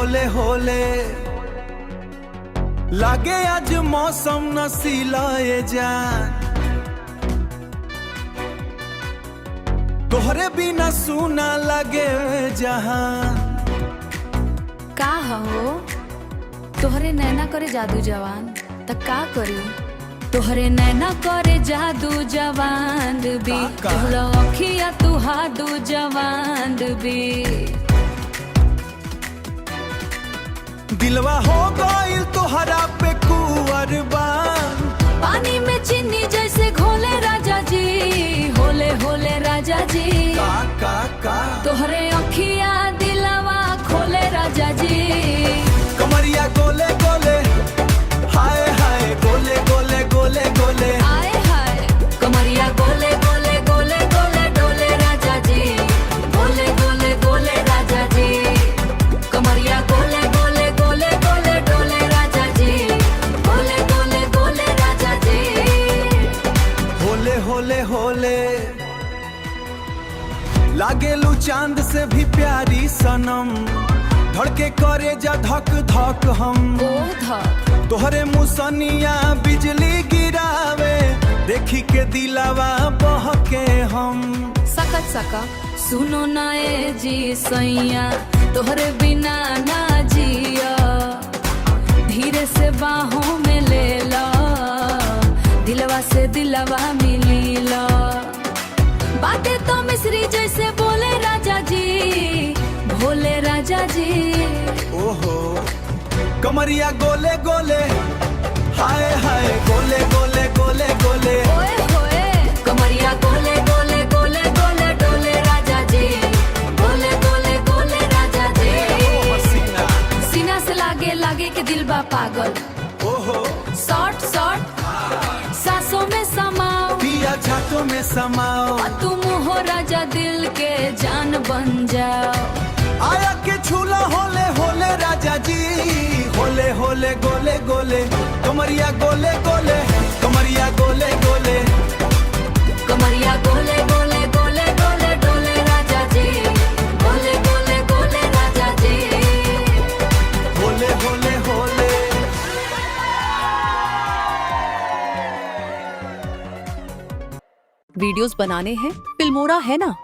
होले होले लागे आज मौसम नशीला ये जान, तोहरे बिना सुना लगे जहां। का हो तोहरे नैना करे जादू जवान त का करी, तोहरे नैना करे जादू जवान भी, तोहरा अखिया तू हादू जवान भी। दिलवा हो गइल तोहरा पे कुंवरबान, पानी में चीनी जैसे घोले राजा जी, होले होले राजा जी। का तोहरे अखिया दिलवा खोले राजा जी। कमरिया गोले गोले हाय हाय गोले गोले गोले गोले आए हाय कमरिया गोले गोले गोले गोले डोले राजा जी, गोले गोले गोले राजा जी। कमरिया गोले गोले गोले गोले डोले राजा जी, गोले गोले गोले राजा जी। होले होले होले लागेलू चांद से भी प्यारी सनम, धड़के करे जा धक धक हम। तोहरे मुसनिया बिजली गिरावे, देखी के दिलावा बहके हम। सकत सका सुनो ना ए जी सैया, तोहरे बिना ना जिया, धीरे से बाहों में ले ला, दिलवा से दिलवा मिली ला। बातें तो मिस्री जैसे बोले राजा जी, भोले राजा जी। ओहो कमरिया गोले गोले हाय हाय गोले गोले गोले गोले ओए होए कमरिया गोले गोले गोले गोले डोले राजा जी, गोले गोले गोले राजा जी। सीना सीना से लागे लागे के दिल बा पागल, ओहो शॉर्ट शॉर्ट सांसों में समाओ, पिया छातों में समाओ, तुम हो राजा दिल के जान बन जाओ। आया के झूला होले होले राजा जी, होले होले गोले गोले कमरिया गोले गोले, कमरिया गोले गोले, कमरिया गोले गोले गोले गोले डोले राजा जी, गोले गोले गोले राजा जी। होले होले होले। वीडियोस बनाने हैं फिल्मोरा है ना।